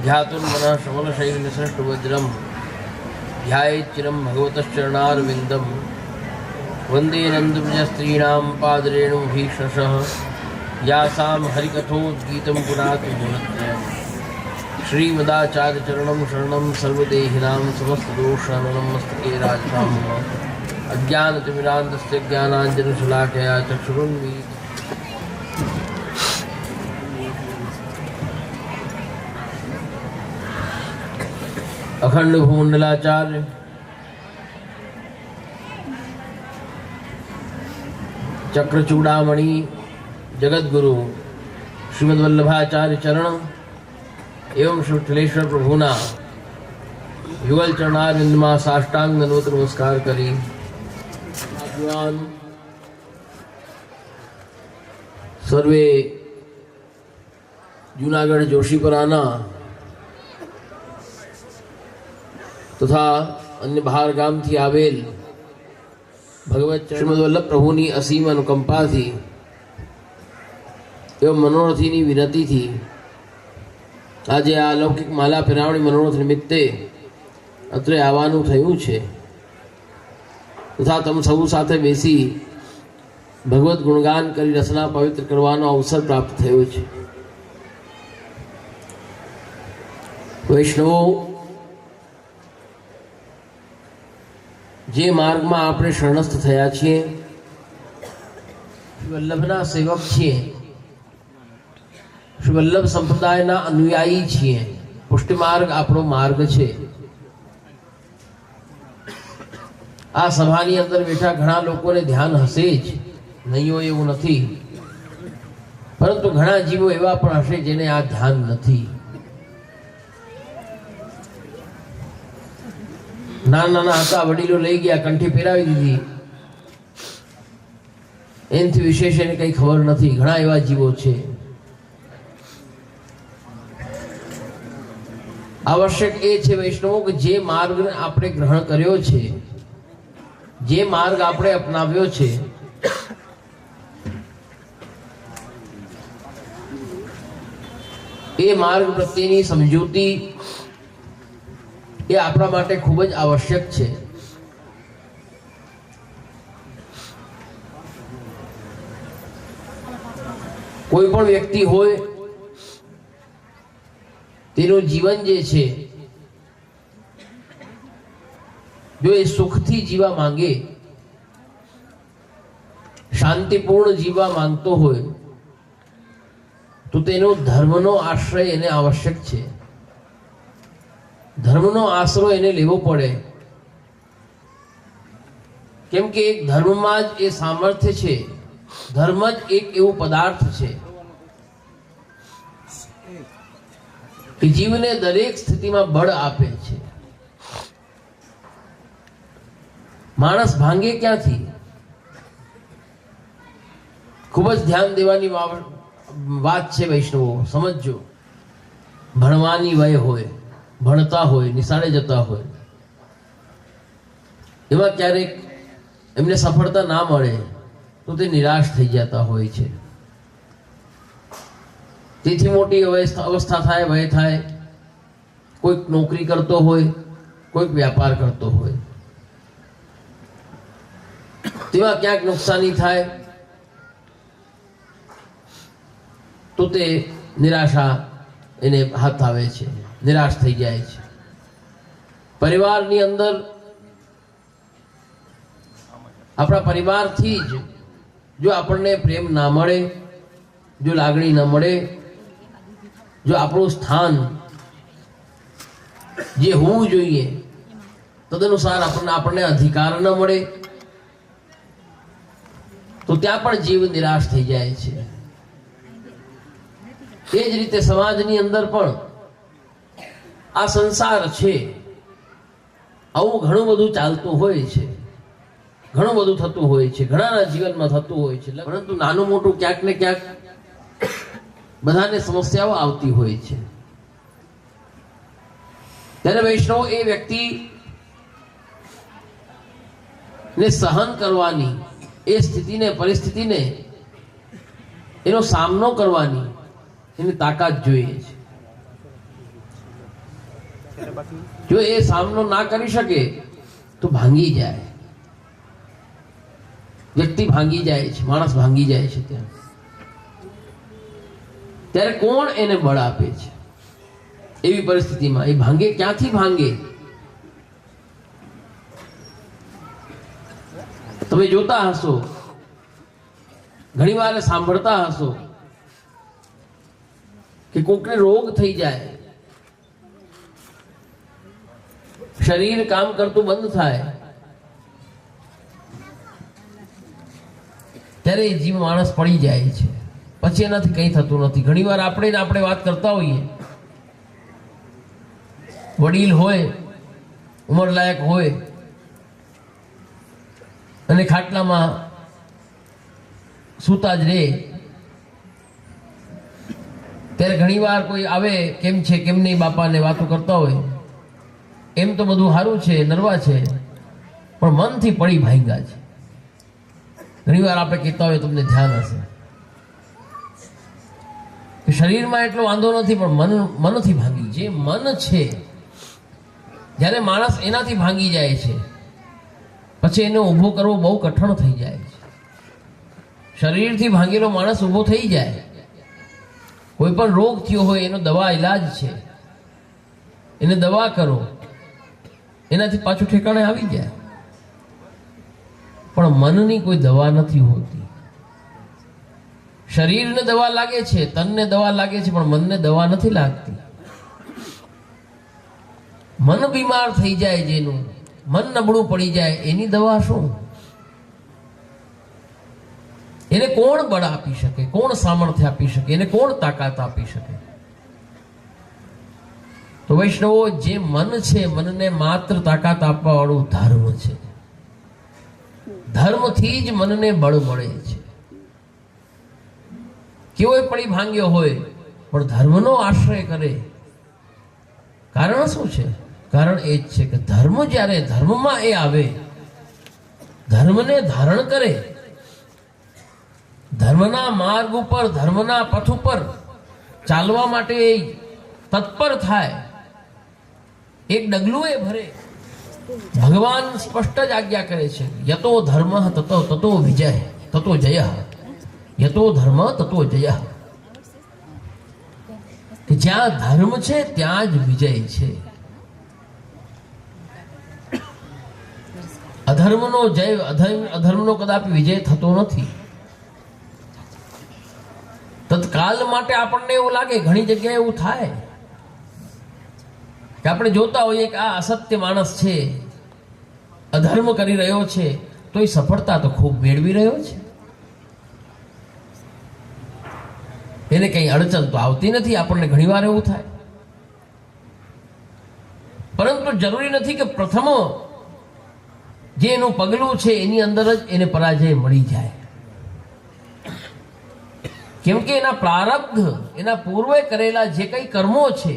ध्यातुर्मनः श्रवणशैलनिसृष्टवज्रं ध्यायेच्चिरं भगवतश्चरणारविन्दं वन्दे नन्दव्रजस्त्रीणां पादरेणुभीषशः यासां हरिकथोद्गीतं पुनातु गुणत्रयम् श्रीमदाचार्यचरणं शरणं सर्वदेहिनां समस्तदोषाननं मस्तके राजतां अज्ञानतिमिरान्धस्य ज्ञानाञ्जनशलाकया चक्षुरुन्मीलितं अखंड भूमंडलाचार्य चक्रचूड़ामणि जगद्गुरु श्रीमद्वल्लभाचार्य चरण एवं श्रीलेश्वर प्रभुना युगल चरणारविंद में साष्टांग दंडवत नमस्कार करी सर्वे जूनागढ़ जोशीपराना तथा अन्य बहार गाम थी आवेल भगवत श्रीमद्वल्लभ प्रभुनी असीम अनुकंपा थी एवं मनोरथी विनती थी आज आ अलौकिक माला फेरावणी मनोरथ निमित्ते अत्रे आववानुं थयुं छे तथा तम सौ साथे बेसी भगवत गुणगान करी रसना पवित्र करवानो अवसर प्राप्त थयो छे। वैष्णवो जे मार्ग में आपणे शरणस्थ थया छीए वल्लभना सेवक छीए श्री वल्लभ संप्रदायना अनुयायी छीए पुष्टि मार्ग आपणो मार्ग छे। आ सभानी अंदर बैठा घणा लोकोने ध्यान हशे ज नहीं होय एवुं नथी परंतु घणा जीवो एवा पण हशे जेने आ ध्यान नथी। नाना हता वडीलो लई गया कंठी पेरावी दीधी एनथी विशेष एने कई खबर नथी। घणा एवा जीवो छे। आवश्यक ए छे वैष्णवो के जे मार्ग आपणे ग्रहण कर्यो छे जे मार्ग आपणे अपनाव्यो छे ए मार्ग प्रत्येनी समजूती ये आपણા માટે ખૂબ જ આવશ્યક છે। કોઈ પણ વ્યક્તિ હોય તેનું જીવન જે છે જો એ સુખથી જીવા માંગે શાંતિપૂર્ણ જીવા માંગતો હોય તો તેનો ધર્મનો આશ્રય એને આવશ્યક છે। धर्मनो आसरो एने लेवो पड़े केम के एक धर्म में ज ए सामर्थ्य छे। धर्म ज एक एवो पदार्थ छे कि जीवने दरेक स्थिति में बळ आपे छे। माणस भांगे क्यांथी खूब ज ध्यान देवानी वात छे। वैष्णवो समझो भणवानी वय होय भणता होय निशाळे जता होय एवा क्यारेक एमने सफलता ना मळे तो ते निराश थई जता होय छे। तेथी मोटी अवस्था थाय वय थाय कोई नौकरी करतो होय कोई व्यापार करतो होय तेवा क्यांक नुकसानी थाय तो ते निराशा एने हाथ आवे छे निराश थई जाए छे। परिवारनी अंदर अपना परिवार थी जो आपने प्रेम ना मळे जो लागणी न मळे जो आपणुं स्थान जे होवुं जोईए तदनुसार आपने अधिकार न मळे तो त्यां पण जीव निराश थई जाए छे। ए ज रीते समाजनी अंदर पण आ संसार छे आवुं घणुं बधुं चालतुं होय छे घणुं बधुं थतुं होय छे घणाना जीवनमां थतुं होय छे परंतु नानुं मोटुं क्यांक ने क्यांक बधाने समस्याओ आवती होय छे। त्यारे वैष्णव ए व्यक्ति ने सहन करवानी ए स्थितिने परिस्थितिने एनो सामनो करवानी एनी ताकात જોઈએ છે। જો એ સામનો ના કરી શકે તો ભાંગી જાય, વ્યક્તિ ભાંગી જાય છે, માણસ ભાંગી જાય છે. ત્યારે કોણ એને બળ આપે છે? એવી પરિસ્થિતિમાં એ ભાંગે ક્યાંથી ભાંગે? તમે જોતા હશો, ઘણી વાર સાંભળતા હશો કે કોકને રોગ થઈ જાય, શરીર કામ કરતું બંધ થાય, ત્યારે એ જીવ માણસ પડી જાય છે, પછી એનાથી કંઈ થતું નથી. ઘણી વાર આપણે વાત કરતા હોઈએ, વડીલ હોય, ઉંમરલાયક હોય અને ખાટલામાં સૂતા જ રહે, ત્યારે ઘણી વાર કોઈ આવે, કેમ છે કેમ નહીં બાપાને વાતો કરતા હોય, એમ તો બધું સારું છે, નરવા છે, પણ મનથી પડી ભાંગ્યા છે. ઘણી વાર આપણે કહેતા હોય, તમને ધ્યાન હશે કે શરીરમાં એટલો વાંધો નથી, પણ મનથી ભાંગી. જે મન છે, જ્યારે માણસ એનાથી ભાંગી જાય છે, પછી એને ઊભો કરવો બહુ કઠણ થઈ જાય છે. શરીરથી ભાંગેલો માણસ ઊભો થઈ જાય, કોઈ પણ રોગ થયો હોય એનો દવા ઈલાજ છે, એને દવા કરો, એનાથી પાછું ઠેકાણે આવી જાય. પણ મનની કોઈ દવા નથી હોતી. શરીરને દવા લાગે છે, તનને દવા લાગે છે, પણ મનને દવા નથી લાગતી. મન બીમાર થઈ જાય, જેનું મન નબળું પડી જાય, એની દવા શું? એને કોણ બળ આપી શકે? કોણ સામર્થ્ય આપી શકે? એને કોણ તાકાત આપી શકે? તો વૈષ્ણવો, જે મન છે, મનને માત્ર તાકાત આપવા વાળું ધર્મ છે. ધર્મથી જ મનને બળ મળે છે. કેવોય પડી ભાંગ્યો હોય પણ ધર્મનો આશ્રય કરે. કારણ શું છે? કારણ એ જ છે કે ધર્મ જ્યારે ધર્મમાં એ આવે, ધર્મને ધારણ કરે, ધર્મના માર્ગ ઉપર, ધર્મના પથ ઉપર ચાલવા માટે તત્પર થાય, એક ડગલું એ ભરે. ભગવાન સ્પષ્ટ જ આજ્ઞા કરે છે, યતો ધર્મ તતો વિજય તતો જય, યતો ધર્મ તતો જય. કે જ્યાં ધર્મ છે ત્યાં જ વિજય છે. અધર્મનો જય, અધર્મનો કદાપી વિજય થતો નથી. તત્કાલ માટે આપણને એવું લાગે, ઘણી જગ્યાએ એવું થાય કે આપણે જોતા હોઈએ કે આ અસત્ય માણસ છે, અધર્મ કરી રહ્યો છે, તો એ સફળતા તો ખૂબ મેળવી રહ્યો છે, એને કઈ અડચણ તો આવતી નથી. આપણને ઘણીવાર એવું થાય. પરંતુ જરૂરી નથી કે પ્રથમ જે એનું પગલું છે એની અંદર જ એને પરાજય મળી જાય. કેમ કે એના પ્રારબ્ધ, એના પૂર્વે કરેલા જે કઈ કર્મો છે,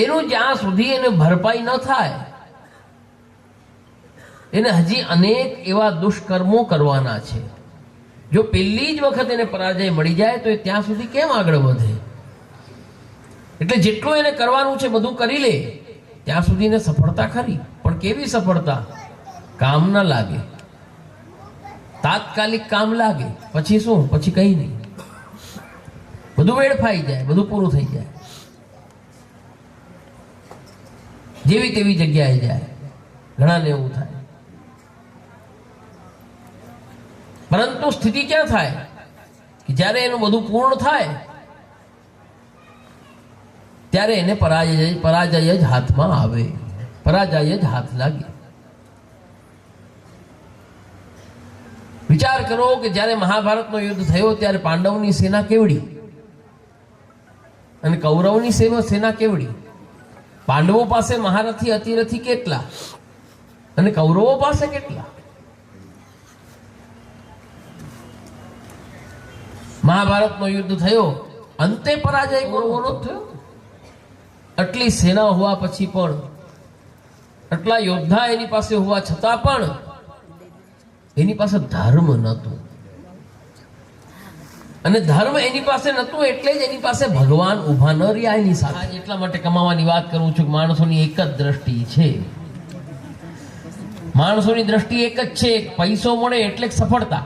એનું જ્યાં સુધી એને ભરપાઈ ન થાય, એને હજી અનેક એવા દુષ્કર્મો કરવાના છે. જો પહેલી જ વખત એને પરાજય મળી જાય તો એ ત્યાં સુધી કેમ આગળ વધે? એટલે જેટલું એને કરવાનું છે બધું કરી લે, ત્યાં સુધી એને સફળતા ખરી. પણ કેવી સફળતા? કામ ન લાગે, તાત્કાલિક કામ લાગે, પછી શું? પછી કઈ નહીં, બધું વેડફાઈ જાય, બધું પૂરું થઈ જાય, જેવી તેવી જગ્યાએ જાય. ઘણાને એવું થાય. પરંતુ સ્થિતિ ક્યાં થાય કે જ્યારે એનું બધું પૂર્ણ થાય ત્યારે એને પરાજય જ હાથમાં આવે, પરાજય જ હાથ લાગે. વિચાર કરો કે જ્યારે મહાભારતનો યુદ્ધ થયો ત્યારે પાંડવની સેના કેવડી અને કૌરવની સેના કેવડી. પાંડવો પાસે મહારથી અતિરથી કેટલા અને કૌરવો પાસે કેટલા? મહાભારતનો યુદ્ધ થયો, અંતે પરાજય કૌરવોનો જ થયો. આટલી સેના હોવા પછી પણ, આટલા યોદ્ધા એની પાસે હોવા છતાં પણ એની પાસે ધર્મ નહોતો. અને ધર્મ એની પાસે નહોતું એટલે જ એની પાસે ભગવાન ઊભા ન રહ્યા એની સાથે. આજ એટલા માટે કમાવાની વાત કરું છું કે માણસોની એક જ દ્રષ્ટિ છે. માણસોની દ્રષ્ટિ એક જ છે, પૈસો મળે એટલે સફળતા.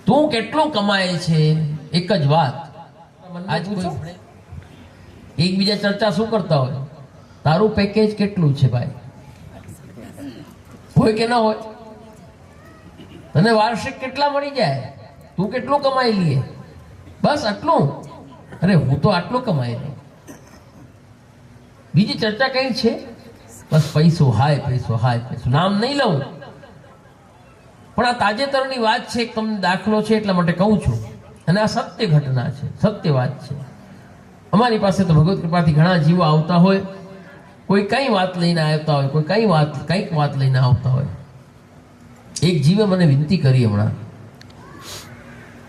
તું કેટલું કમાય છે એક જ વાત. આજ કોઈ એકબીજા ચર્ચા શું કરતા હોય, તારું પેકેજ કેટલું છે ભાઈ, હોય કે ના હોય? તને વાર્ષિક કેટલા મળી જાય, તું કેટલું કમાઈ લઈએ, બસ આટલું. અરે હું તો આટલું કમાઈ લઉં. બીજી ચર્ચા કઈ છે? બસ પૈસો, હાય પૈસો, હાય પૈસો. નામ નહીં લઉં, પણ આ તાજેતરની વાત છે, તમને દાખલો છે એટલા માટે કહું છું. અને આ સત્ય ઘટના છે, સત્ય વાત છે. અમારી પાસે તો ભગવત કૃપાથી ઘણા જીવો આવતા હોય, કોઈ કઈ વાત લઈને આવતા હોય, કોઈ કઈક વાત લઈને આવતા હોય. એક જીવે મને વિનંતી કરી હમણાં,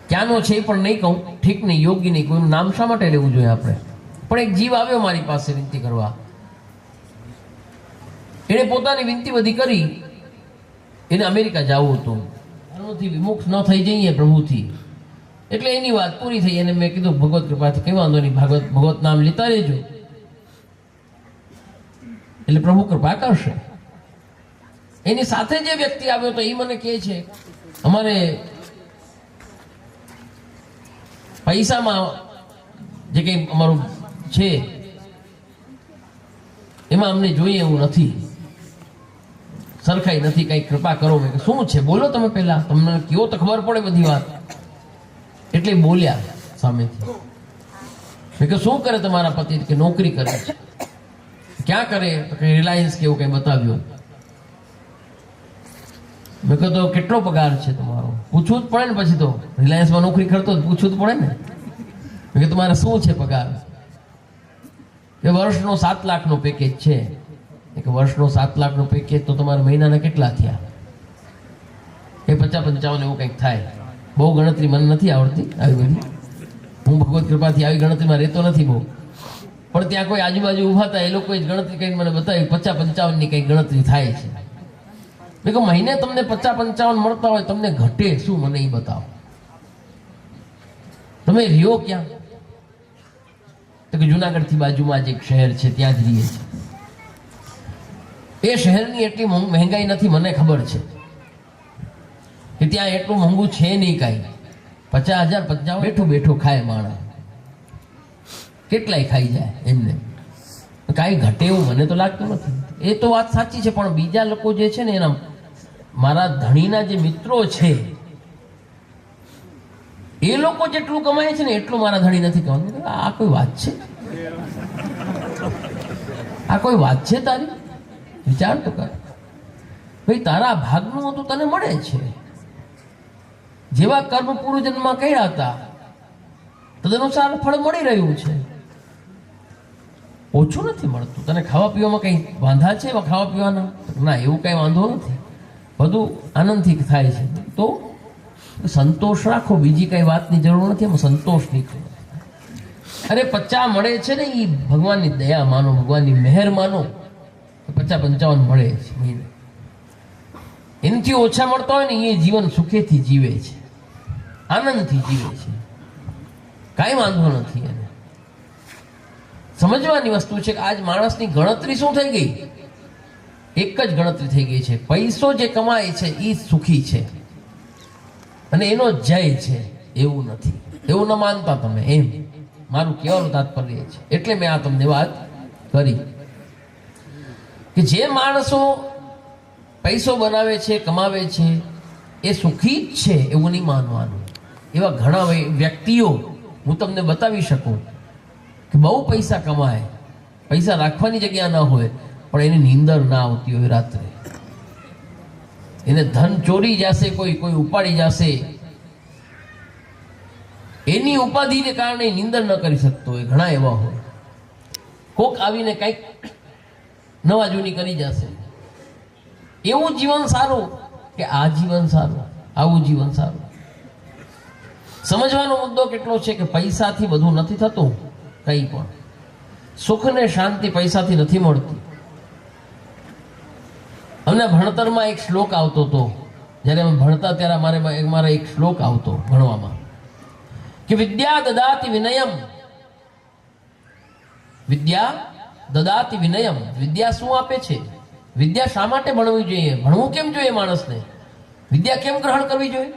ક્યાંનો છે એ પણ નહીં કહું, ઠીક નહીં, યોગ્ય નહીં, કોઈનું નામ શા માટે લેવું જોઈએ આપણે. પણ એક જીવ આવ્યો મારી પાસે વિનંતી કરવા. એણે પોતાની વિનંતી બધી કરી. એને અમેરિકા જવું હતું, ધર્મથી વિમુખ ન થઈ જઈએ પ્રભુથી, એટલે એની વાત પૂરી થઈ. અને મેં કીધું ભગવત કૃપાથી કઈ વાંધો નહીં, ભગવત નામ લેતા રહેજો, એટલે પ્રભુ કૃપા કરશે. એની સાથે જે વ્યક્તિ આવ્યો તો એ મને કહે છે, અમારે પૈસામાં જે કંઈ અમારું છે એમાં અમને જોઈએ એવું નથી, સરખાઈ નથી, કઈ કૃપા કરો. મેં શું છે બોલો તમે, પહેલા તમને કેવો તો ખબર પડે બધી વાત. એટલે બોલ્યા સામેથી. મેં કે શું કરે તમારા પતિ? કે નોકરી કરે છે. ક્યાં કરે? તો કઈ રિલાયન્સ કેવું કઈ બતાવ્યું. મેં કહ્યું તો કેટલો પગાર છે તમારો? પૂછવું જ પડે ને, પછી તો રિલાયન્સમાં નોકરી કરતો પૂછવું જ પડે ને. મેં કે તમારે શું છે પગાર? કે વર્ષનો 7 લાખનો પેકેજ છે. કે વર્ષનો 7 લાખનો પેકેજ તો તમારા મહિનાના કેટલા થયા? એ 50-55 એવું કંઈક થાય. બહુ ગણતરી મને નથી આવડતી આવી બધી, હું ભગવત કૃપાથી આવી ગણતરીમાં રહેતો નથી બહુ. પણ ત્યાં કોઈ આજુબાજુ ઊભા હતા, એ લોકોએ જ ગણતરી કરીને મને બતાવી 50-55ની કંઈક ગણતરી થાય છે. મેં કહ્યું મહિને તમને 50-55 મળતા હોય, તમને ઘટે શું મને એ બતાવો. તમે રહ્યો ક્યાં? તો કે જુનાગઢથી બાજુમાં જ એક શહેર છે, ત્યાં જ રહીએ છીએ. એ શહેરની એટલી મહેંગાઈ નથી, મને ખબર છે કે ત્યાં એટલું મોંઘું છે નહીં કાંઈ. 50,000 બેઠું બેઠું ખાય માણસ, કેટલાય ખાઈ જાય એમને, કાંઈ ઘટે એવું મને તો લાગતું નથી. એ તો વાત સાચી છે, પણ બીજા લોકો જે છે ને, એના મારા ધણીના જે મિત્રો છે એ લોકો જેટલું કમાય છે ને એટલું મારા ધણી નથી કમાતું. આ કોઈ વાત છે? આ કોઈ વાત છે તારી? વિચાર તો કર ભાઈ, તારા ભાગનું હતું તને મળે છે. જેવા કર્મ પૂર્વજન્મમાં કર્યા હતા તદનુસાર ફળ મળી રહ્યું છે, ઓછું નથી મળતું. તને ખાવા પીવામાં કઈ વાંધા છે ખાવા પીવાના? ના, એવું કઈ વાંધો નથી, બધું આનંદથી થાય છે. તો સંતોષ રાખો, બીજી કઈ વાતની જરૂર નથી, એમાં સંતોષ નહીં. અરે 50 મળે છે ને, એ ભગવાનની દયા માનો, ભગવાનની મહેર માનો. 50-55 મળે છે મહિને. એનાથી ઓછા મળતા હોય ને એ જીવન સુખેથી જીવે છે, આનંદથી જીવે છે, કાંઈ વાંધો નથી. એને સમજવાની વસ્તુ છે કે આજ માણસની ગણતરી શું થઈ ગઈ? એક જ ગણતરી થઈ ગઈ છે, પૈસો જે કમાય છે એ સુખી છે અને એનો જય છે. એવું નથી, એવું ન માનતા તમે, એમ મારું કહેવાનું તાત્પર્ય છે. એટલે મેં આ તમને વાત કરી કે જે માણસો પૈસો બનાવે છે, કમાવે છે, એ સુખી જ છે એવું નહીં માનવાનું. એવા ઘણા વ્યક્તિઓ હું તમને બતાવી શકું કે બહુ પૈસા કમાય, પૈસા રાખવાની જગ્યા ન હોય, પણ એની નીંદર ના આવતી હોય રાત્રે. એને ધન ચોરી જશે, કોઈ ઉપાડી જશે, એની ઉપાધિને કારણે નીંદર ન કરી શકતો હોય. ઘણા એવા હોય. કોક આવીને કંઈક નવા જૂની કરી જશે. એવું જીવન સારું કે આ જીવન સારું? આવું જીવન સારું? સમજવાનો મુદ્દો કેટલો છે કે પૈસાથી બધું નથી થતું. કંઈ પણ સુખ ને શાંતિ પૈસાથી નથી મળતી. અમને ભણતરમાં એક શ્લોક આવતો હતો, જ્યારે અમે ભણતા ત્યારે મારા એક શ્લોક આવતો ભણવામાં કે વિદ્યા દદાતિ વિનયમ, વિદ્યા દદાતિ વિનયમ. વિદ્યા શું આપે છે? વિદ્યા શા માટે ભણવી જોઈએ? ભણવું કેમ જોઈએ માણસને? વિદ્યા કેમ ગ્રહણ કરવી જોઈએ?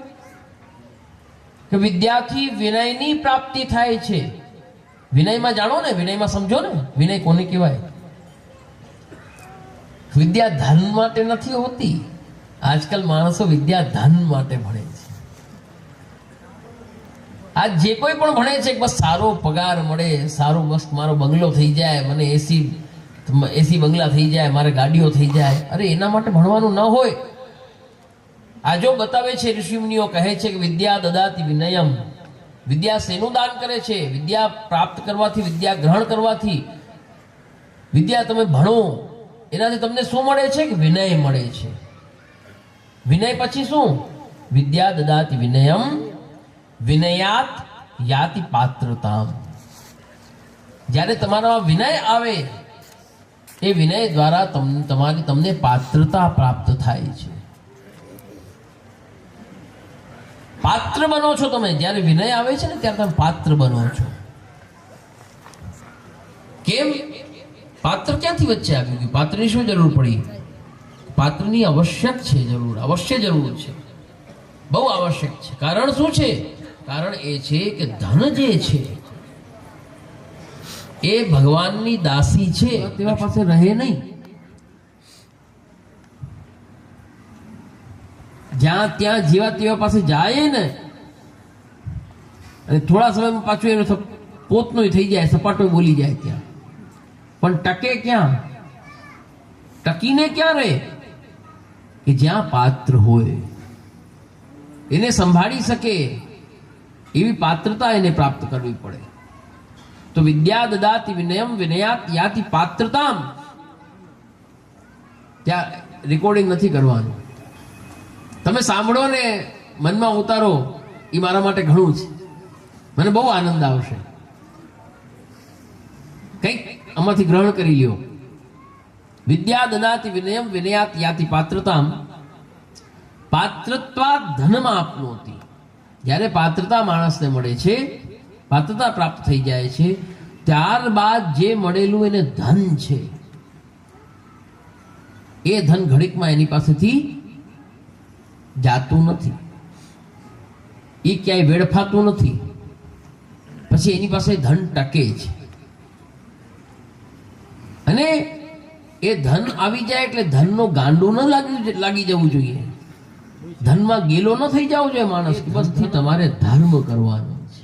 કે વિદ્યાથી વિનયની પ્રાપ્તિ થાય છે. વિનયમાં જાણો ને, વિનયમાં સમજો ને, વિનય કોને કહેવાય? વિદ્યા ધન માટે નથી હોતી. આજકાલ માણસો વિદ્યા ધન માટે ભણે છે. આજ જે કોઈ પણ ભણે છે બસ સારો પગાર મળે, સારો મસ્ત મારો બંગલો થઈ જાય, મને એસી બંગલા થઈ જાય, મારે ગાડીઓ થઈ જાય. અરે એના માટે ભણવાનું ન હોય. આ જો બતાવે છે, ઋષિમુનિઓ કહે છે કે વિદ્યા દદાતિ વિનયમ. વિદ્યા શેનું દાન કરે છે? વિદ્યા પ્રાપ્ત કરવાથી, વિદ્યા ગ્રહણ કરવાથી, વિદ્યા તમે ભણો એનાથી તમને શું મળે છે? કે વિનય મળે છે. વિનય પછી શું? વિદ્યા દદાતિ વિનયમ વિનયાત યાતિ પાત્રતામ. જ્યારે તમારામાં વિનય આવે એ વિનય દ્વારા તમને પાત્રતા પ્રાપ્ત થાય છે. પાત્ર બનો છો તમે. જ્યારે વિનય આવે છે ને ત્યારે તમે પાત્ર બનો છો. કેમ? પાત્ર ક્યાંથી વચ્ચે આવી ગયું? પાત્રની શું જરૂર પડી? પાત્રની આવશ્યક છે, અવશ્ય જરૂર છે, બહુ આવશ્યક છે. કારણ શું છે? કારણ એ છે કે ધન જે છે એ ભગવાનની દાસી છે, તેવા પાસે રહે નહીં. જ્યાં ત્યાં જેવા તેવા પાસે જાય ને, અને થોડા સમયમાં પાછું એનો પોતનો થઈ જાય, સપાટો બોલી જાય ત્યાં. પણ ટકે ક્યાં? ટકીને ક્યાં રહે? કે જ્યાં પાત્ર હોય, એને સંભાળી શકે એવી પાત્રતા એને પ્રાપ્ત કરવી પડે. તો વિદ્યા દદાતિ વિનયમ વિનયાત યાતિ પાત્રતામ. ત્યાં રેકોર્ડિંગ નથી કરવાનું. તમે સાંભળો ને મનમાં ઉતારો, એ મારા માટે ઘણું છે. મને બહુ આનંદ આવશે. કંઈક આમાંથી ગ્રહણ કરી લ્યો. વિદ્યા દદાતિ વિનયમ વિનયાત યાતિ પાત્રતામ. પાત્રત્વા ધનમાં આપનોતી. જ્યારે પાત્રતા માણસને મળે છે, પાત્રતા પ્રાપ્ત થઈ જાય છે, ત્યારબાદ જે મળેલું એને ધન છે, એ ધન ઘડીકમાં એની પાસેથી જાતું નથી. એ ક્યાંય વેડફાતું નથી. પછી એની પાસે ધન ટકે છે. અને એ ધન આવી જાય એટલે ધનનો ગાંડું ન લાગી જવું જોઈએ. ધનમાં ગેલો ન થઈ જવો જોઈએ માણસ. બસ તમારે ધર્મ કરવાનો છે.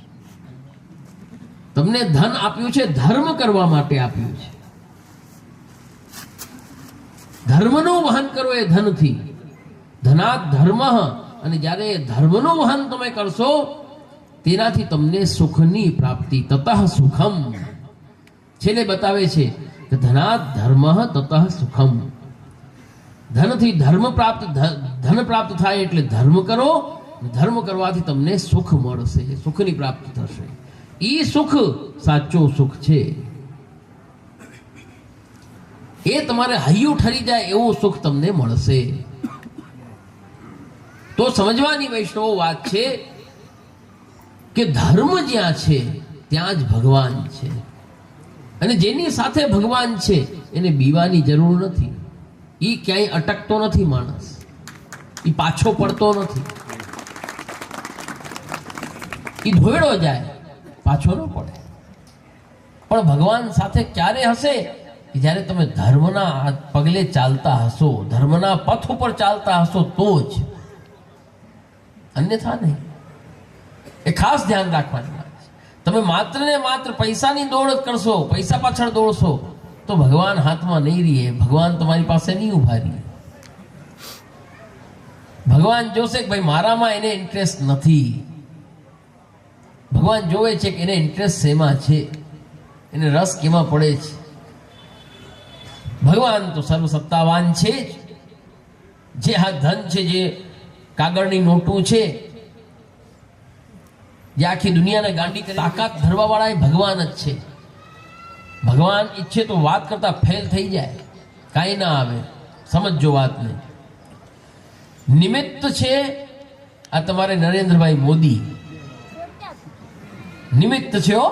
તમને ધન આપ્યું છે, ધર્મ કરવા માટે આપ્યું છે. ધર્મનું વહન કરો એ ધનથી. ધનાત ધર્મ. અને જ્યારે એ ધર્મનું વહન તમે કરશો તેનાથી તમને સુખની પ્રાપ્તિ. તતઃ સુખમ. છેલ્લે બતાવે છે કે ધનાત ધર્મ તતઃ સુખમ. ધનથી ધર્મ પ્રાપ્ત, ધન પ્રાપ્ત થાય એટલે ધર્મ કરો. ધર્મ કરવાથી તમને સુખ મળશે, સુખની પ્રાપ્તિ થશે. ઈ સુખ સાચો સુખ છે. એ તમારે હૈયું ઠરી જાય એવું સુખ તમને મળશે. તો સમજવાની વૈષ્ણવ વાત છે કે ધર્મ જ્યાં છે ત્યાં જ ભગવાન છે. અને જેની સાથે ભગવાન છે એને બીવાની જરૂર નથી. એ ક્યાંય અટકતો નથી માણસ. એ પાછો પડતો નથી. એ ધોયડો જાય, પાછો ન પડે. પણ ભગવાન સાથે ક્યારે હશે? કે જ્યારે તમે ધર્મના પગલે ચાલતા હશો, ધર્મના પથ ઉપર ચાલતા હશો તો જ. અન્યથા નહીં. એ ખાસ ધ્યાન રાખવાની વાત છે. તમે માત્ર ને માત્ર પૈસાની દોડ કરશો, પૈસા પાછળ દોડશો તો ભગવાન હાથમાં નહીં રહીએ. ભગવાન તમારી પાસે નહીં ઉભા રહીએ. ભગવાન જોશે કે ભાઈ મારામાં એને ઇન્ટરેસ્ટ નથી. ભગવાન જોવે છે કે એને ઇન્ટરેસ્ટ શેમાં છે, એને રસ કેમાં પડે છે. ભગવાન તો સર્વસત્તાવાન છે જ. જે આ ધન છે, જે કાગળની નોટું છે, જે આખી દુનિયાને ગાંડી કરી તાકાત ધરવા વાળા એ ભગવાન જ છે. ભગવાન ઈચ્છે તો વાત કરતા ફેલ થઈ જાય, કાંઈ ના આવે. સમજો વાતને. નિમિત્ત છે આ તમારે નરેન્દ્રભાઈ મોદી નિમિત્ત છે હો.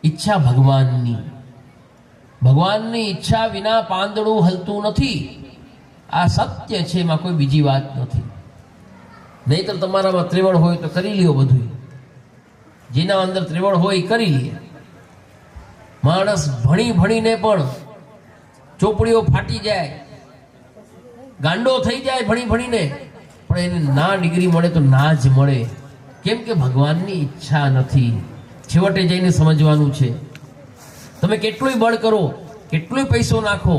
ઈચ્છા ભગવાનની, ભગવાનની ઈચ્છા વિના પાંદડું હલતું નથી. આ સત્ય છે, એમાં કોઈ બીજી વાત નથી. નહીતર તમારામાં ત્રેવડ હોય તો કરી લ્યો બધું, જેના અંદર ત્રેવડ હોય એ કરી લે. માણસ ભણી ભણીને પણ ચોપડીઓ ફાટી જાય, ગાંડો થઈ જાય ભણી ભણીને, પણ એને ના ડિગ્રી મળે તો ના જ મળે. કેમ કે ભગવાનની ઈચ્છા નથી. છેવટે જઈને સમજવાનું છે. તમે કેટલુંય બળ કરો, કેટલોય પૈસો નાખો,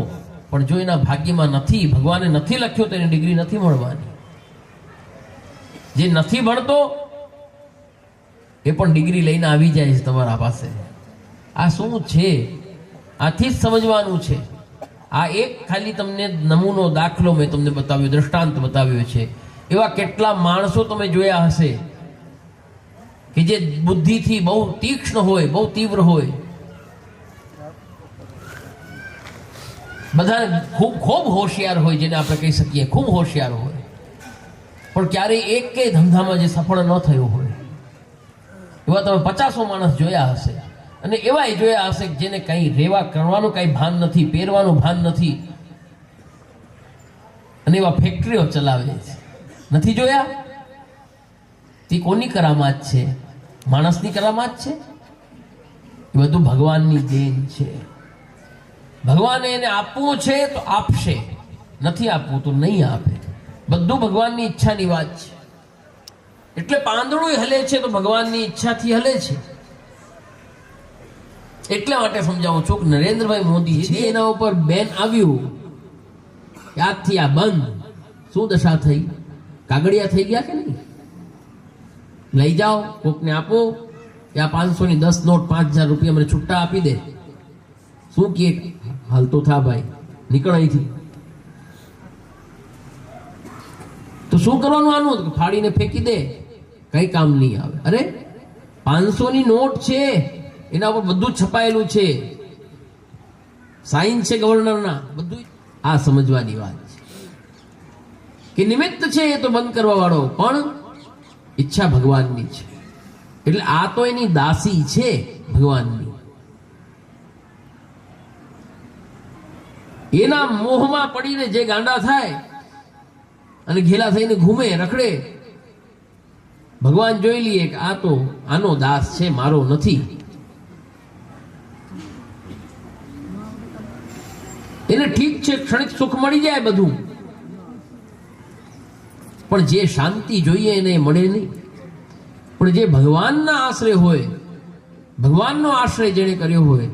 પણ જો એના ભાગ્યમાં નથી, ભગવાને નથી લખ્યો તો એની ડિગ્રી નથી મળવાની. જે નથી ભણતો એ પણ ડિગ્રી લઈને આવી જાય છે તમારા પાસે. આ શું છે? આથી જ સમજવાનું છે. આ એક ખાલી તમને નમૂનો દાખલો મેં તમને બતાવ્યો, દ્રષ્ટાંત બતાવ્યો છે. એવા કેટલા માણસો તમે જોયા હશે કે જે બુદ્ધિથી બહુ તીક્ષ્ણ હોય, બહુ તીવ્ર હોય, બધા ખૂબ ખૂબ હોશિયાર હોય, જેને આપણે કહી શકીએ ખૂબ હોશિયાર હોય, પણ ક્યારેય એક કે ધંધામાં જે સફળ ન થયો હોય, એવા તમે 50 માણસ જોયા હશે. અને એવાય જોયા હશે જેને કંઈ રહેવા કરવાનું કંઈ ભાન નથી, પહેરવાનું ભાન નથી, અને એવા ફેક્ટરીઓ ચલાવે છે. નથી જોયા? તે કોની કરામાત છે? માણસની કરામાત છે? એ બધું ભગવાનની દેન છે. ભગવાને એને આપવું છે તો આપશે, નથી આપવું તો નહીં આપે. બધું ભગવાનની ઈચ્છાની વાત છે. એટલે પાંદડું હલે છે તો ભગવાનની ઈચ્છાથી હલે છે. એટલા માટે સમજાવું છું કે નરેન્દ્રભાઈ મોદી છે, એના ઉપર બેન આવ્યું, આજથી આ બંધ. શું દશા થઈ? કાગળિયા થઈ ગયા કે નહીં? લઈ જાઓ, કોકને આપો કે આ 500 ની 10 નોટ 5000 રૂપિયા મને છૂટા આપી દે. શું કે હાલતો થા ભાઈ, નીકળ અહીંથી. તો શું કરવાનું? આનું ફાડીને ફેંકી દે, કઈ કામ નહીં આવે. અરે 500 ની નોટ છે, એના ઉપર બધું છપાયેલું છે, સાઇન છે ગવર્નરના, બધું. આ સમજવાની વાત છે કે નિમિત્ત છે એ તો બંધ કરવા વાળો, પણ ઈચ્છા ભગવાનની છે. એટલે આ તો એની દાસી છે ભગવાનની. એના મોહમાં પડીને જે ગાંડા થાય અને ઘેલા થઈને ઘૂમે, રખડે, ભગવાન જોઈ લઈએ કે આ તો આનો દાસ છે, મારો નથી. એને ઠીક છે, ક્ષણિક સુખ મળી જાય બધું, પણ જે શાંતિ જોઈએ એને મળે નહીં. પણ જે ભગવાનના આશ્રય હોય, ભગવાનનો આશ્રય જેણે કર્યો હોય,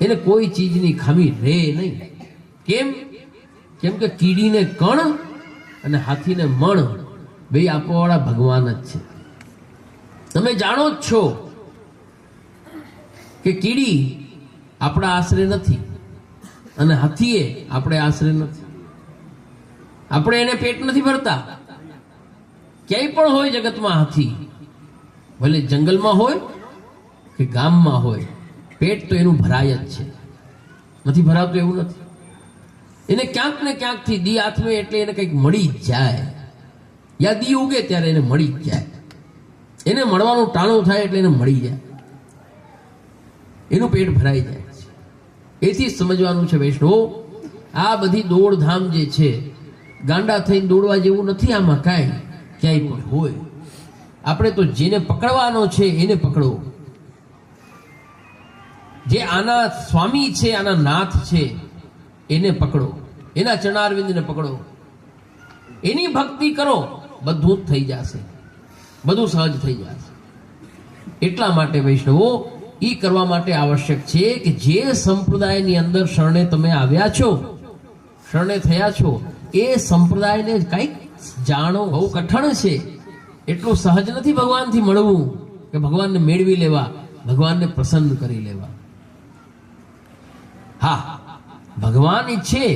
એને કોઈ ચીજની ખામી રહે નહીં. કેમ? કેમ કે કીડીને કણ અને હાથીને મણ બે આપવાવાળા ભગવાન જ છે. તમે જાણો જ છો કે કીડી આપણા આશરે નથી અને હાથીએ આપણે આશરે નથી. આપણે એને પેટ નથી ભરતા. ક્યાંય પણ હોય જગતમાં હાથી, ભલે જંગલમાં હોય કે ગામમાં હોય, પેટ તો એનું ભરાય જ છે. નથી ભરાતું એવું નથી. એને ક્યાંક ને ક્યાંકથી દી આથમે એટલે એને કંઈક મળી જ જાય, યા દી ઉગે ત્યારે એને મળી જ જાય. એને મળવાનું ટાણું થાય એટલે એને મળી જાય, એનું પેટ ભરાઈ જાય છે. એથી જ સમજવાનું છે વૈષ્ણવો, આ બધી દોડધામ જે છે, ગાંડા થઈને દોડવા જેવું નથી આમાં કાંઈ, ક્યાંય પણ હોય. આપણે તો જેને પકડવાનો છે એને પકડો. જે આના સ્વામી છે, આના નાથ છે, એને પકડો, એના ચરણારવિંદને પકડો, એની ભક્તિ કરો, બધું જ થઈ જશે, બધું સહજ થઈ જશે. એટલા માટે વૈષ્ણવો એ કરવા માટે આવશ્યક છે કે જે સંપ્રદાયની અંદર શરણે તમે આવ્યા છો, શરણે થયા છો, એ સંપ્રદાયને કંઈક જાણો. બહુ કઠણ છે, એટલું સહજ નથી ભગવાનથી મળવું કે ભગવાનને મેળવી લેવા, ભગવાનને પ્રસન્ન કરી લેવા. હા, ભગવાન ઈચ્છે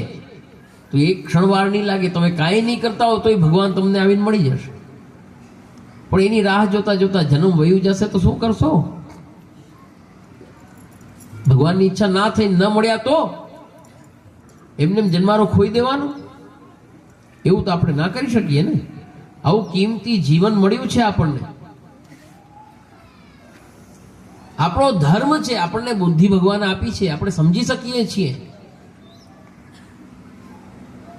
તો એક ક્ષણવાર નહીં લાગે. તમે કાંઈ નહીં કરતા હો તોય ભગવાન તમને આવીને મળી જશે. પણ એની રાહ જોતા જોતા જન્મ વયું જશે તો શું કરશો? ભગવાનની ઈચ્છા ના થઈ, ન મળ્યા તો એમને જન્મારો ખોઈ દેવાનું. એવું તો આપણે ના કરી શકીએ ને. આવું કિંમતી જીવન મળ્યું છે આપણને. આપણો ધર્મ છે, આપણને બુદ્ધિ ભગવાન આપી છે, આપણે સમજી શકીએ છીએ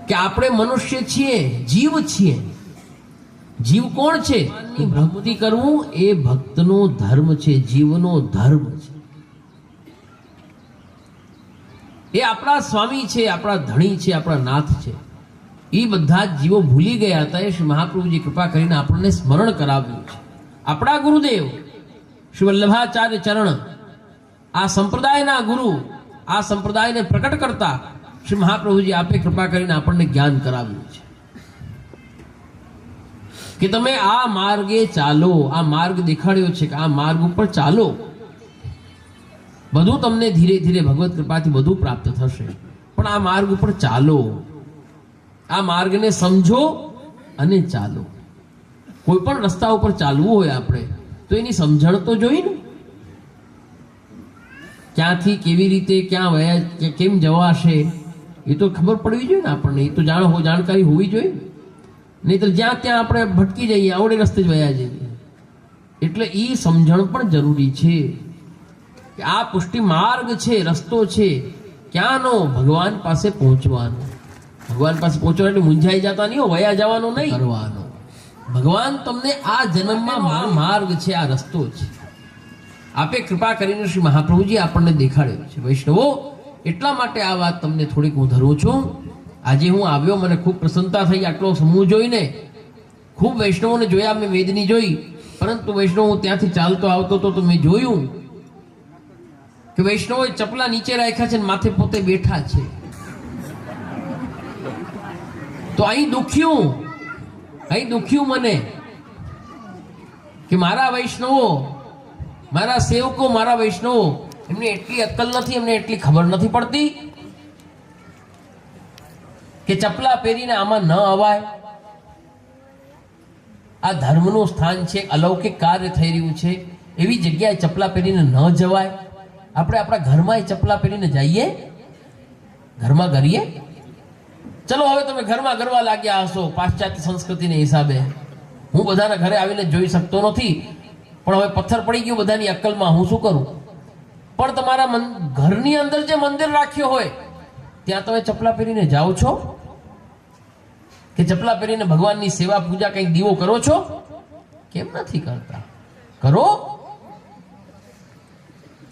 કે આપણે મનુષ્ય છીએ, જીવ છીએ. જીવ કોણ છે? ભક્તિ કરવું એ ભક્તનો ધર્મ છે, જીવનો ધર્મ છે. એ આપણા સ્વામી છે, આપણા ધણી છે, આપણા નાથ છે. એ બધા જ જીવો ભૂલી ગયા હતા. એ શ્રી મહાપ્રભુજી કૃપા કરીને આપણને સ્મરણ કરાવ્યું છે. આપણા ગુરુદેવ શ્રી વલ્લભાચાર્ય ચરણ, આ સંપ્રદાયના ગુરુ, આ સંપ્રદાયને પ્રકટ કરતા શ્રી મહાપ્રભુજી આપે કૃપા કરીને આપણને જ્ઞાન કરાવ્યું છે કે તમે આ માર્ગે ચાલો. આ માર્ગ દેખાડ્યો છે કે આ માર્ગ ઉપર ચાલો. બધું તમને ધીરે ધીરે ભગવત કૃપાથી બધું પ્રાપ્ત થશે, પણ આ માર્ગ ઉપર ચાલો. આ માર્ગને સમજો અને ચાલો. કોઈ પણ રસ્તા ઉપર ચાલવું હોય આપણે તો એની સમજણ તો જોઈ ને, ક્યાંથી કેવી રીતે ક્યાં વયા, કેમ જવાશે એ તો ખબર પડવી જોઈએ ને આપણને. એ તો જાણકારી હોવી જોઈએ, નહીં તો જ્યાં ત્યાં આપણે ભટકી જઈએ, આવડે રસ્તે જ વયા જઈએ. એટલે એ સમજણ પણ જરૂરી છે કે આ પુષ્ટિ માર્ગ છે, રસ્તો છે. ક્યાંનો? ભગવાન પાસે પહોંચવાનો. ભગવાન પાસે પહોંચવાનો એટલે મૂંઝાઈ જતા નહીં, વયા જવાનો નહીં, કરવાનો. ભગવાન તમને આ જન્મમાં માર્ગ છે, આ રસ્તો છે. આપે કૃપા કરીને શ્રી મહાપ્રભુજી આપણને દેખાડ્યો છે. વૈષ્ણવો, એટલા માટે આ વાત તમને થોડીક હું ધરું છું. આજે હું આવ્યો, મને ખૂબ પ્રસન્નતા થઈ આટલો સમૂહ જોઈને. ખૂબ વૈષ્ણવોને જોયા, મેં વેદની જોઈ, પરંતુ વૈષ્ણવ હું ત્યાંથી ચાલતો આવતો હતો તો મેં જોયું કે વૈષ્ણવોએ ચપલા નીચે રાખ્યા છે, માથે પોતે બેઠા છે. તો અહીં દુખ્યું મને કે મારા વૈષ્ણવો, મારા સેવકો, મારા વૈષ્ણવો, એમને એટલી અક્કલ નથી, એમને એટલી ખબર નથી પડતી કે ચપલા પહેરીને આમાં ન અવાય. આ ધર્મનું સ્થાન છે, અલૌકિક કાર્ય થઈ રહ્યું છે, એવી જગ્યાએ ચપલા પહેરીને ન જવાય. આપણે આપણા ઘરમાં ચપલા પહેરીને જઈએ, ઘરમાં કરીએ. ચલો હવે તમે ઘરમાં ગરવા લાગ્યા હશો પાશ્ચાત્ય સંસ્કૃતિને હિસાબે. હું બધાના ઘરે આવીને જોઈ શકતો નથી, પણ હવે પથ્થર પડી ગયો બધાની અક્કલમાં, હું શું કરું? પણ તમારા ઘરની અંદર જે મંદિર રાખ્યો હોય ત્યાં તમે ચપલા પહેરીને જાઓ છો કે ચપલા પહેરીને ભગવાનની સેવા પૂજા કંઈક દીવો કરો છો? કેમ નથી કરતા?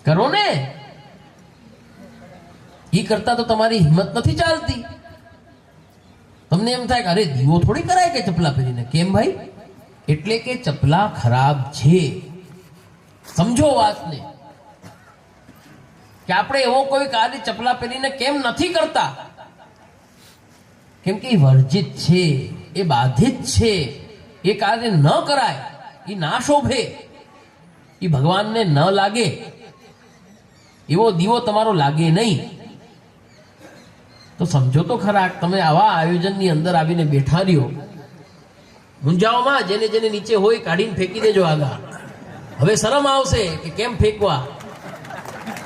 કરો ને. એ કરતા તો તમારી હિંમત નથી ચાલતી. તમને એમ થાય કે અરે દીવો થોડી કરાય કે ચપલા પહેરીને. કેમ ભાઈ? એટલે કે ચપલા ખરાબ છે. સમજો વાતને કે આપણે એવો કોઈ કાર્ય ચપલા પહેરીને કેમ નથી કરતા? કેમ કે એ વર્જિત છે, એ બાધિત છે. એ કાર્ય ન કરાય, એ ના શોભે, એ ભગવાનને ન લાગે. એવો દીવો તમારો લાગે નહીં. તો સમજો તો ખરા, તમે આવા આયોજનની અંદર આવીને બેઠા રહ્યો. મૂંઝાઓમાં જેને જેને નીચે હોય કાઢીને ફેંકી દેજો આગળ. હવે શરમ આવશે કે કેમ ફેંકવા.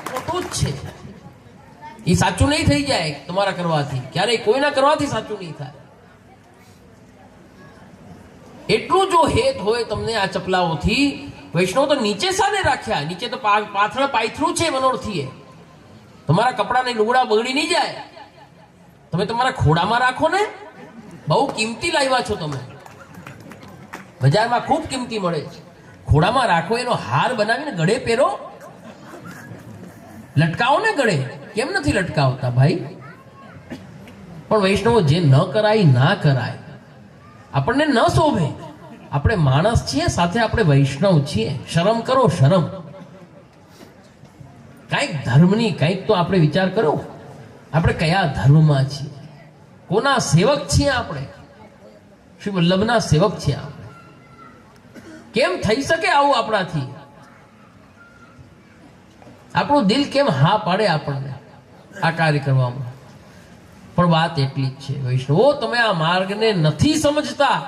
ખોટું જ છે. એ સાચું નહીં થઈ જાય તમારા કરવાથી, ક્યારેય કોઈના કરવાથી સાચું નહીં થાય. એટલું જો હેત હોય તમને આ ચપલાઓથી, વૈષ્ણવ તો નીચે સાને રાખ્યા? નીચે તો પાયથરું છે મનોરથી. તમારા કપડાને લુગડા બગડી નહીં જાય. તમે તમારા ખોડામાં રાખો ને. બહુ કિંમતી લાવ્યા છો તમે. બજારમાં ખૂબ કિંમતી મળે છે. ખોડામાં રાખો, એનો હાર બનાવીને ગળે પહેરો, લટકાવો ને ગળે. કેમ નથી લટકાવતા ભાઈ? પણ વૈષ્ણવો જે ન કરાય ના કરાય, આપણને ન શોભે. આપણે માણસ છીએ, સાથે આપણે વૈષ્ણવ છીએ. શરમ કરો, શરમ. કંઈક ધર્મની કંઈક તો આપણે વિચાર કરો. આપણે કયા ધર્મમાં છીએ? કોના સેવક છીએ આપણે? શ્રી વલ્લભના સેવક છીએ આપણે. કેમ થઈ શકે આવું આપણાથી? આપણું દિલ કેમ હા પાડે આપણને આ કાર્ય કરવામાં? પણ વાત એટલી જ છે વૈષ્ણવો, તમે આ માર્ગને નથી સમજતા,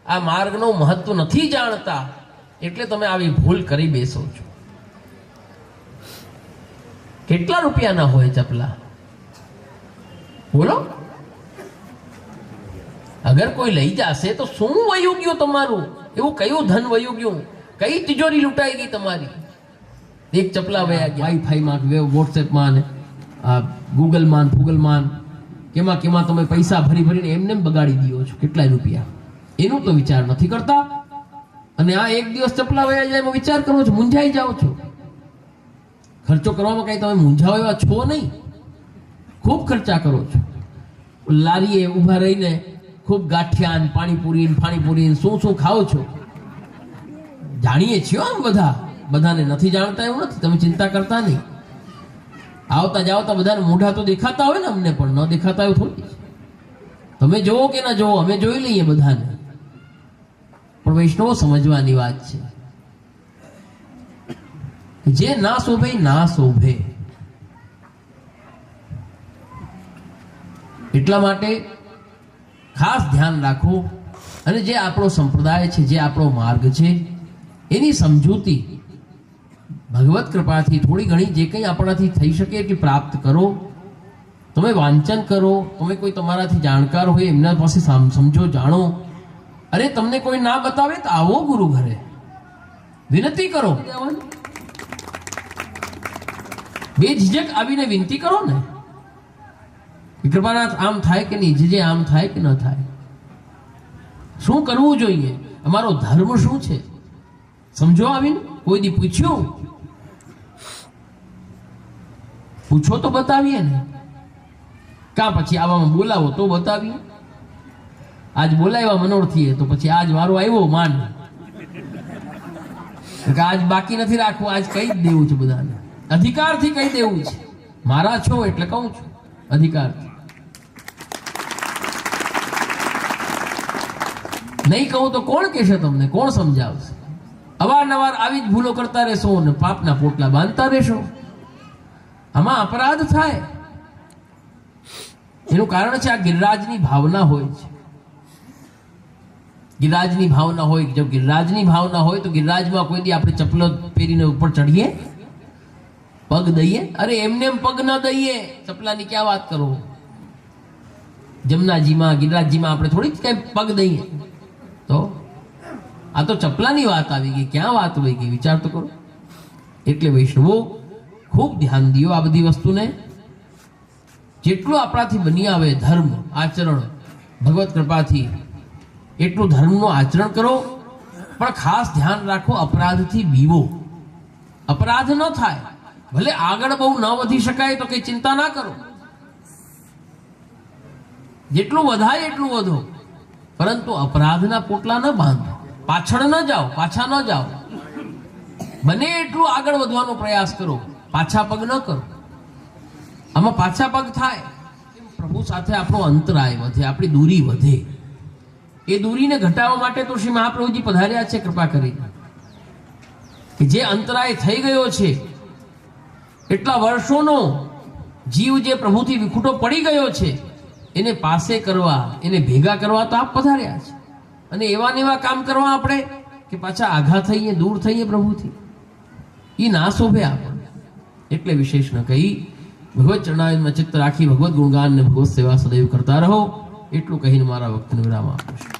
આ માર્ગનું મહત્વ નથી જાણતા, એટલે તમે આવી ભૂલ કરી બેસો છો. કેટલા રૂપિયાના હોય ચપલા? બોલો. અગર કોઈ લઈ જશે તો શું વયું ગયું તમારું? એવું કયું ધન વયું ગયું? કઈ તિજોરી લૂંટાઈ ગઈ તમારી? એક ચપલા વયા ગયા વાઈફાઈમાં, વોટ્સએપમાં, ગૂગલમાં, ફૂગલમાં, કેમાં તમે પૈસા ભરીને એમને બગાડી દો છો કેટલાય રૂપિયા. એનું તો વિચાર નથી કરતા. અને આ એક દિવસ ચપલા વયા જાય એમાં વિચાર કરો છો, મૂંઝાઈ જાઓ છો. ખર્ચો કરવામાં કઈ તમે મૂંઝાવો એવા છો નહીં, ખૂબ ખર્ચા કરો છો. લારીએ ઊભા રહીને ખૂબ ગાંઠિયા, પાણીપુરી શું ખાઓ છો. જાણીએ છીએ આમ બધાને નથી જાણતા એવું નથી, તમે ચિંતા કરતા નહીં. આવતા જાવતા બધાને મોઢા તો દેખાતા હોય ને, અમને પણ ન દેખાતા એવું થોડી. તમે જોવો કે ના જોવો, અમે જોઈ લઈએ બધાને. પણ વૈષ્ણવો સમજવાની વાત છે, જે ના શોભે ના શોભે. એટલા માટે ખાસ ધ્યાન રાખો. અને જે આપણો સંપ્રદાય છે, જે આપણો માર્ગ છે, એની સમજૂતી ભગવત કૃપાથી થોડી ઘણી જે કંઈ આપણાથી થઈ શકે એટલી પ્રાપ્ત કરો. તમે વાંચન કરો, તમે કોઈ તમારાથી જાણકાર હોય એમના પાસે સમજો, જાણો. અરે તમને કોઈ ના બતાવે તો આવો ગુરુ ઘરે, વિનંતી કરો. બે ઝીઝક આવીને વિનંતી કરો ને, કૃપાનાથ આમ થાય કે નહીં, જે આમ થાય કે ન થાય, શું કરવું જોઈએ, અમારો ધર્મ શું છે, સમજો. આવીને કોઈ દી પૂછો તો બતાવીએ ને. કાં પછી આવામાં બોલાવો તો બતાવીએ. આજ બોલાવ્યા મનોરથીએ તો પછી આજ વારો આવ્યો માન, આજ બાકી નથી રાખવું, આજ કહી જ દેવું છે બધાને, અધિકારથી કહી દેવું છે. મારા છો એટલે કહું છું, અધિકારથી. નહીં કહું તો કોણ કહેશે તમને, કોણ સમજાવશે? અવારનવાર આવી જ ભૂલો કરતા રહેશો અને પાપના પોટલા બાંધતા રહેશો. આમાં અપરાધ થાય. એનું કારણ છે આ ગિરિરાજની ભાવના હોય છે. ગિરિરાજની ભાવના હોય. જો ગિરિરાજની ભાવના હોય તો ગિરિરાજમાં કોઈ દી આપણે ચપલો પહેરીને ઉપર ચડીએ, પગ દઈએ? અરે એમને એમ પગ ન દઈએ. ચપલાની ક્યાં વાત કરો? જમનાજીમાં, ગિરિરાજજીમાં આપણે થોડી કઈ પગ દઈએ. તો આ તો ચપલાની વાત આવી ગઈ, ક્યાં વાત હોય ગઈ? વિચાર તો કરો. એટલે વૈષ્ણવો ખૂબ ધ્યાન દો આ બધી વસ્તુને. જેટલું આપણાથી બની આવે ધર્મ આચરણ ભગવત કૃપાથી એટલું ધર્મનું આચરણ કરો. પણ ખાસ ધ્યાન રાખો, અપરાધથી બીવો. અપરાધ ન થાય. ભલે આગળ બહુ ન વધી શકાય તો કઈ ચિંતા ના કરો, જેટલું વધાય એટલું વધો, પરંતુ અપરાધના પોટલા ન બાંધો. પાછળ ન જાઓ, પાછા ન જાઓ. બને એટલું આગળ વધવાનો પ્રયાસ કરો, પાછા પગ ન કરો. આમાં પાછા પગ થાય પ્રભુ સાથે આપણો અંતરાય વધે, આપણી દૂરી વધે. એ દૂરીને ઘટાડવા માટે તો શ્રી મહાપ્રભુજી પધાર્યા છે કૃપા કરી, કે જે અંતરાય થઈ ગયો છે, એટલા વર્ષોનો જીવ જે પ્રભુથી વિખૂટો પડી ગયો છે, એને પાસે કરવા, એને ભેગા કરવા તો આપ પધાર્યા છે. અને એવા ને એવા કામ કરવા આપણે કે પાછા આઘા થઈએ, દૂર થઈએ પ્રભુથી, એ ના શોભે આપણને. એટલે વિશેષ ન કહી ભગવત ચરણારવિંદમાં ચિત્ત રાખી ભગવત ગુણગાન ને ભગવત સેવા સદૈવ કરતા રહો. એટલું કહીને મારા વક્તને વિરામ આપું છું.